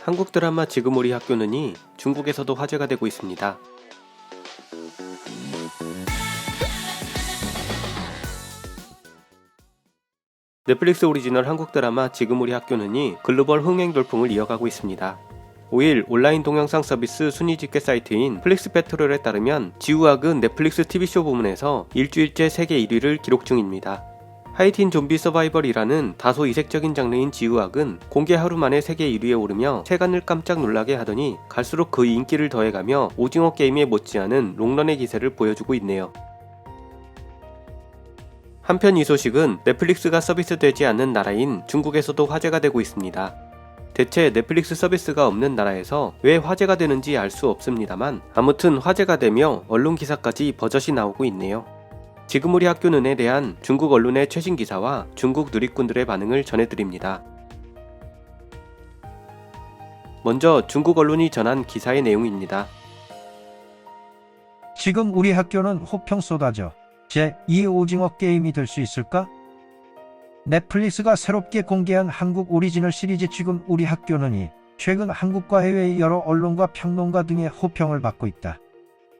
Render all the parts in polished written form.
한국 드라마 지금 우리 학교는이 중국에서도 화제가 되고 있습니다. 넷플릭스 오리지널 한국 드라마 지금 우리 학교는이 글로벌 흥행 돌풍을 이어가고 있습니다. 5일 온라인 동영상 서비스 순위 집계 사이트인 플릭스페트롤에 따르면 지우학은 넷플릭스 TV쇼 부문에서 일주일째 세계 1위를 기록 중입니다. 하이틴 좀비 서바이벌이라는 다소 이색적인 장르인 지우학은 공개 하루 만에 세계 1위에 오르며 세간을 깜짝 놀라게 하더니 갈수록 그 인기를 더해가며 오징어 게임에 못지않은 롱런의 기세를 보여주고 있네요. 한편 이 소식은 넷플릭스가 서비스되지 않는 나라인 중국에서도 화제가 되고 있습니다. 대체 넷플릭스 서비스가 없는 나라에서 왜 화제가 되는지 알 수 없습니다만 아무튼 화제가 되며 언론 기사까지 버젓이 나오고 있네요. 지금 우리 학교는에 대한 중국 언론의 최신 기사와 중국 누리꾼들의 반응을 전해드립니다. 먼저 중국 언론이 전한 기사의 내용입니다. 지금 우리 학교는 호평 쏟아져 제2 오징어 게임이 될 수 있을까? 넷플릭스가 새롭게 공개한 한국 오리지널 시리즈 지금 우리 학교는이 최근 한국과 해외의 여러 언론과 평론가 등의 호평을 받고 있다.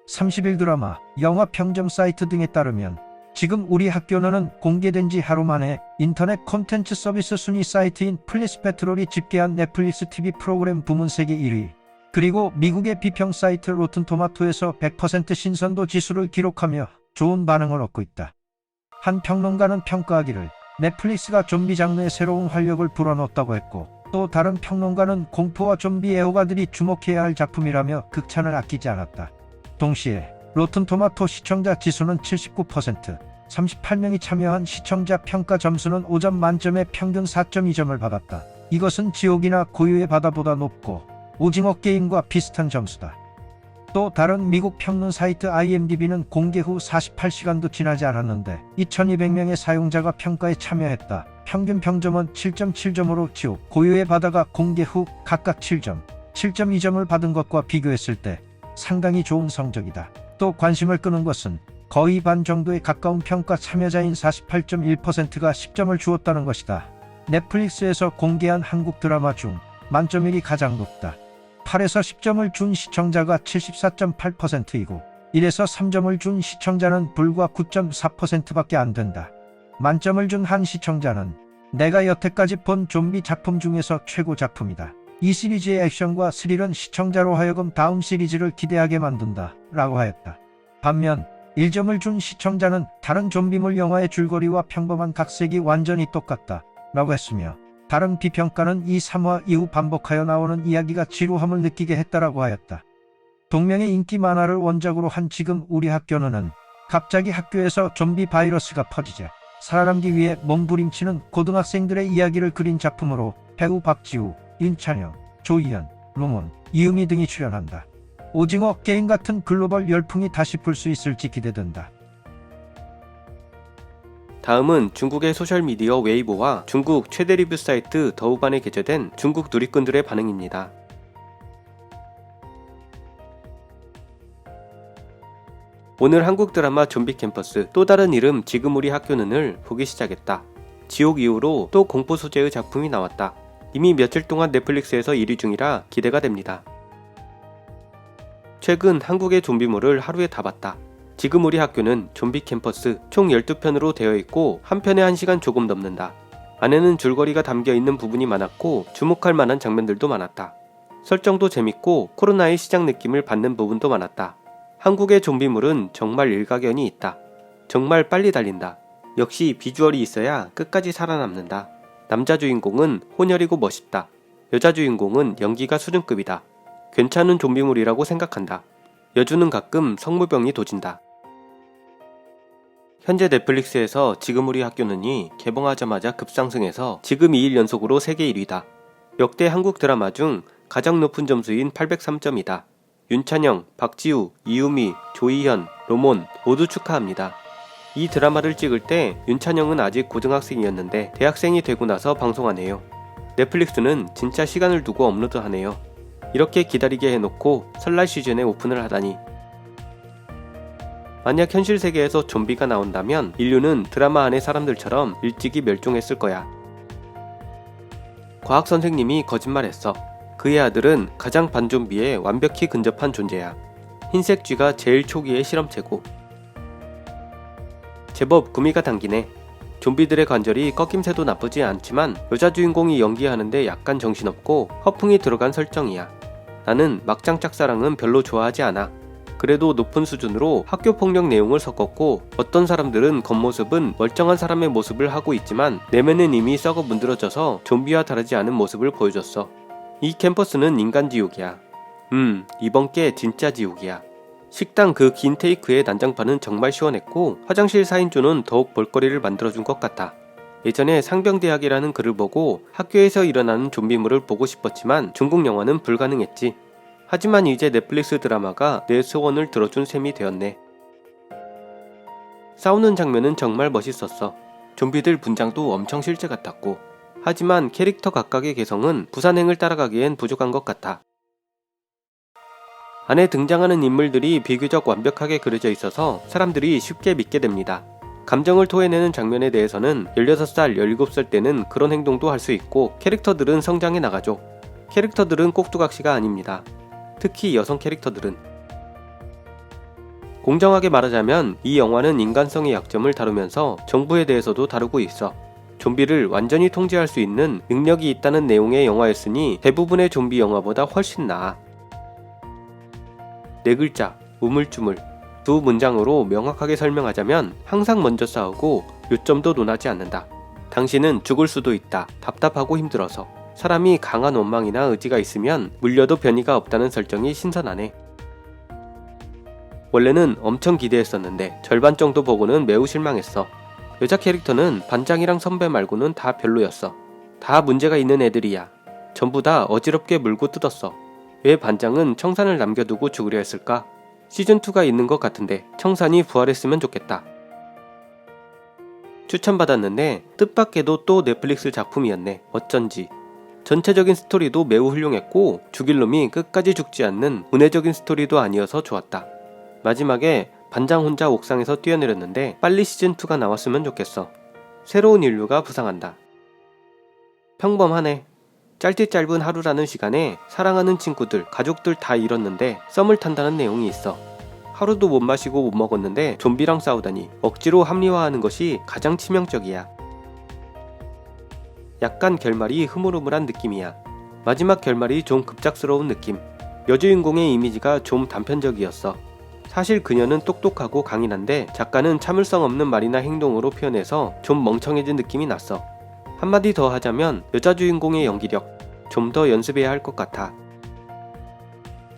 30일 드라마, 영화 평점 사이트 등에 따르면 지금 우리 학교는 공개된 지 하루 만에 인터넷 콘텐츠 서비스 순위 사이트인 플릭스페트롤이 집계한 넷플릭스 TV 프로그램 부문 세계 1위, 그리고 미국의 비평 사이트 로튼토마토에서 100% 신선도 지수를 기록하며 좋은 반응을 얻고 있다. 한 평론가는 평가하기를 넷플릭스가 좀비 장르에 새로운 활력을 불어넣었다고 했고, 또 다른 평론가는 공포와 좀비 애호가들이 주목해야 할 작품이라며 극찬을 아끼지 않았다. 동시에 로튼토마토 시청자 지수는 79%, 38명이 참여한 시청자 평가 점수는 5점 만점에 평균 4.2점을 받았다. 이것은 지옥이나 고유의 바다보다 높고 오징어 게임과 비슷한 점수다. 또 다른 미국 평론 사이트 IMDb는 공개 후 48시간도 지나지 않았는데 2200명의 사용자가 평가에 참여했다. 평균 평점은 7.7점으로 지옥, 고유의 바다가 공개 후 각각 7점, 7.2점을 받은 것과 비교했을 때 상당히 좋은 성적이다. 또 관심을 끄는 것은 거의 반 정도에 가까운 평가 참여자인 48.1%가 10점을 주었다는 것이다. 넷플릭스에서 공개한 한국 드라마 중 만점일이 가장 높다. 8에서 10점을 준 시청자가 74.8%이고 1에서 3점을 준 시청자는 불과 9.4%밖에 안 된다. 만점을 준 한 시청자는 내가 여태까지 본 좀비 작품 중에서 최고 작품이다. 이 시리즈의 액션과 스릴은 시청자로 하여금 다음 시리즈를 기대하게 만든다 라고 하였다. 반면 1점을 준 시청자는 다른 좀비물 영화의 줄거리와 평범한 각색이 완전히 똑같다 라고 했으며, 다른 비평가는 이 3화 이후 반복하여 나오는 이야기가 지루함을 느끼게 했다라고 하였다. 동명의 인기 만화를 원작으로 한 지금 우리 학교는 갑자기 학교에서 좀비 바이러스가 퍼지자 살아남기 위해 몸부림치는 고등학생들의 이야기를 그린 작품으로 배우 박지우, 윤찬영, 조희연, 롱원, 이유미 등이 출연한다. 오징어 게임 같은 글로벌 열풍이 다시 불 수 있을지 기대된다. 다음은 중국의 소셜미디어 웨이보와 중국 최대 리뷰 사이트 더우반에 게재된 중국 누리꾼들의 반응입니다. 오늘 한국 드라마 좀비 캠퍼스 또 다른 이름 지금 우리 학교는을 보기 시작했다. 지옥 이후로 또 공포 소재의 작품이 나왔다. 이미 며칠 동안 넷플릭스에서 1위 중이라 기대가 됩니다. 최근 한국의 좀비물을 하루에 다 봤다. 지금 우리 학교는 좀비 캠퍼스 총 12편으로 되어 있고 한 편에 1시간 조금 넘는다. 안에는 줄거리가 담겨 있는 부분이 많았고 주목할 만한 장면들도 많았다. 설정도 재밌고 코로나의 시작 느낌을 받는 부분도 많았다. 한국의 좀비물은 정말 일가견이 있다. 정말 빨리 달린다. 역시 비주얼이 있어야 끝까지 살아남는다. 남자 주인공은 혼혈이고 멋있다. 여자 주인공은 연기가 수준급이다. 괜찮은 좀비물이라고 생각한다. 여주는 가끔 성무병이 도진다. 현재 넷플릭스에서 지금 우리 학교는이 개봉하자마자 급상승해서 지금 2일 연속으로 세계 1위다. 역대 한국 드라마 중 가장 높은 점수인 803점이다. 윤찬영, 박지우, 이유미, 조희현, 로몬 모두 축하합니다. 이 드라마를 찍을 때 윤찬영은 아직 고등학생이었는데 대학생이 되고 나서 방송하네요. 넷플릭스는 진짜 시간을 두고 업로드하네요. 이렇게 기다리게 해놓고 설날 시즌에 오픈을 하다니. 만약 현실 세계에서 좀비가 나온다면 인류는 드라마 안의 사람들처럼 일찍이 멸종했을 거야. 과학 선생님이 거짓말했어. 그의 아들은 가장 반좀비에 완벽히 근접한 존재야. 흰색 쥐가 제일 초기의 실험체고. 제법 구미가 당기네. 좀비들의 관절이 꺾임새도 나쁘지 않지만 여자 주인공이 연기하는데 약간 정신없고 허풍이 들어간 설정이야. 나는 막장 짝사랑은 별로 좋아하지 않아. 그래도 높은 수준으로 학교 폭력 내용을 섞었고 어떤 사람들은 겉모습은 멀쩡한 사람의 모습을 하고 있지만 내면은 이미 썩어 문드러져서 좀비와 다르지 않은 모습을 보여줬어. 이 캠퍼스는 인간 지옥이야. 이번 게 진짜 지옥이야. 식당 그 긴 테이크의 난장판은 정말 시원했고 화장실 4인조는 더욱 볼거리를 만들어준 것 같아. 예전에 상병대학이라는 글을 보고 학교에서 일어나는 좀비물을 보고 싶었지만 중국 영화는 불가능했지. 하지만 이제 넷플릭스 드라마가 내 소원을 들어준 셈이 되었네. 싸우는 장면은 정말 멋있었어. 좀비들 분장도 엄청 실제 같았고. 하지만 캐릭터 각각의 개성은 부산행을 따라가기엔 부족한 것 같아. 안에 등장하는 인물들이 비교적 완벽하게 그려져 있어서 사람들이 쉽게 믿게 됩니다. 감정을 토해내는 장면에 대해서는 16살, 17살 때는 그런 행동도 할 수 있고 캐릭터들은 성장해 나가죠. 캐릭터들은 꼭두각시가 아닙니다. 특히 여성 캐릭터들은. 공정하게 말하자면 이 영화는 인간성의 약점을 다루면서 정부에 대해서도 다루고 있어. 좀비를 완전히 통제할 수 있는 능력이 있다는 내용의 영화였으니 대부분의 좀비 영화보다 훨씬 나아. 네 글자, 우물쭈물. 두 문장으로 명확하게 설명하자면 항상 먼저 싸우고 요점도 논하지 않는다. 당신은 죽을 수도 있다. 답답하고 힘들어서. 사람이 강한 원망이나 의지가 있으면 물려도 변이가 없다는 설정이 신선하네. 원래는 엄청 기대했었는데 절반 정도 보고는 매우 실망했어. 여자 캐릭터는 반장이랑 선배 말고는 다 별로였어. 다 문제가 있는 애들이야. 전부 다 어지럽게 물고 뜯었어. 왜 반장은 청산을 남겨두고 죽으려 했을까? 시즌2가 있는 것 같은데 청산이 부활했으면 좋겠다. 추천받았는데 뜻밖에도 또 넷플릭스 작품이었네. 어쩐지. 전체적인 스토리도 매우 훌륭했고 죽일 놈이 끝까지 죽지 않는 운해적인 스토리도 아니어서 좋았다. 마지막에 반장 혼자 옥상에서 뛰어내렸는데 빨리 시즌2가 나왔으면 좋겠어. 새로운 인류가 부상한다. 평범하네. 짧은 하루라는 시간에 사랑하는 친구들, 가족들 다 잃었는데 썸을 탄다는 내용이 있어. 하루도 못 마시고 못 먹었는데 좀비랑 싸우다니 억지로 합리화하는 것이 가장 치명적이야. 약간 결말이 흐물흐물한 느낌이야. 마지막 결말이 좀 급작스러운 느낌. 여주인공의 이미지가 좀 단편적이었어. 사실 그녀는 똑똑하고 강인한데 작가는 참을성 없는 말이나 행동으로 표현해서 좀 멍청해진 느낌이 났어. 한마디 더 하자면 여자 주인공의 연기력 좀 더 연습해야 할 것 같아.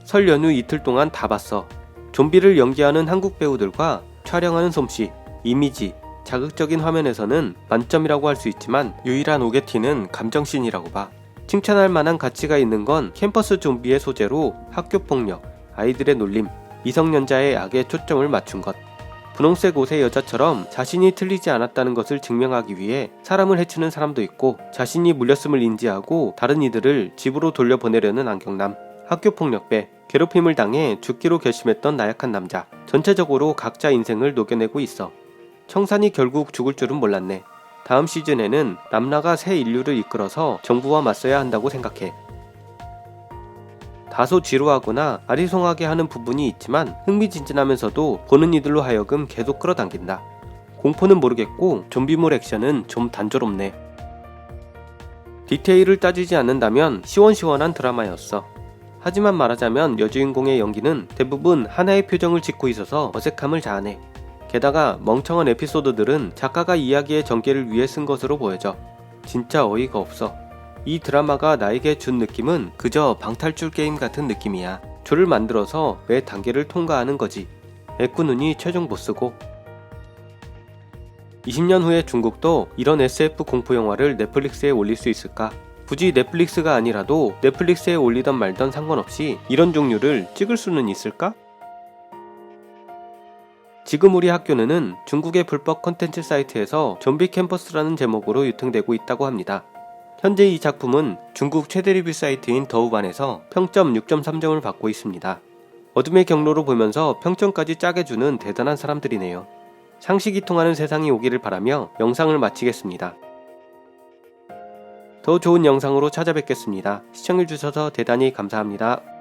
설 연휴 이틀 동안 다 봤어. 좀비를 연기하는 한국 배우들과 촬영하는 솜씨, 이미지, 자극적인 화면에서는 만점이라고 할 수 있지만 유일한 오게티는 감정씬이라고 봐. 칭찬할 만한 가치가 있는 건 캠퍼스 좀비의 소재로 학교폭력, 아이들의 놀림, 미성년자의 악에 초점을 맞춘 것. 분홍색 옷의 여자처럼 자신이 틀리지 않았다는 것을 증명하기 위해 사람을 해치는 사람도 있고 자신이 물렸음을 인지하고 다른 이들을 집으로 돌려보내려는 안경남, 학교폭력배, 괴롭힘을 당해 죽기로 결심했던 나약한 남자. 전체적으로 각자 인생을 녹여내고 있어. 청산이 결국 죽을 줄은 몰랐네. 다음 시즌에는 남라가 새 인류를 이끌어서 정부와 맞서야 한다고 생각해. 다소 지루하거나 아리송하게 하는 부분이 있지만 흥미진진하면서도 보는 이들로 하여금 계속 끌어당긴다. 공포는 모르겠고 좀비물 액션은 좀 단조롭네. 디테일을 따지지 않는다면 시원시원한 드라마였어. 하지만 말하자면 여주인공의 연기는 대부분 하나의 표정을 짓고 있어서 어색함을 자아내. 게다가 멍청한 에피소드들은 작가가 이야기의 전개를 위해 쓴 것으로 보여져. 진짜 어이가 없어. 이 드라마가 나에게 준 느낌은 그저 방탈출 게임 같은 느낌이야. 줄을 만들어서 매 단계를 통과하는 거지. 애꾸눈이 최종 보스고. 20년 후에 중국도 이런 SF 공포 영화를 넷플릭스에 올릴 수 있을까? 굳이 넷플릭스가 아니라도 넷플릭스에 올리던 말던 상관없이 이런 종류를 찍을 수는 있을까? 지금 우리 학교는 중국의 불법 컨텐츠 사이트에서 좀비 캠퍼스라는 제목으로 유통되고 있다고 합니다. 현재 이 작품은 중국 최대 리뷰 사이트인 더우반에서 평점 6.3점을 받고 있습니다. 어둠의 경로로 보면서 평점까지 짜게 주는 대단한 사람들이네요. 상식이 통하는 세상이 오기를 바라며 영상을 마치겠습니다. 더 좋은 영상으로 찾아뵙겠습니다. 시청해주셔서 대단히 감사합니다.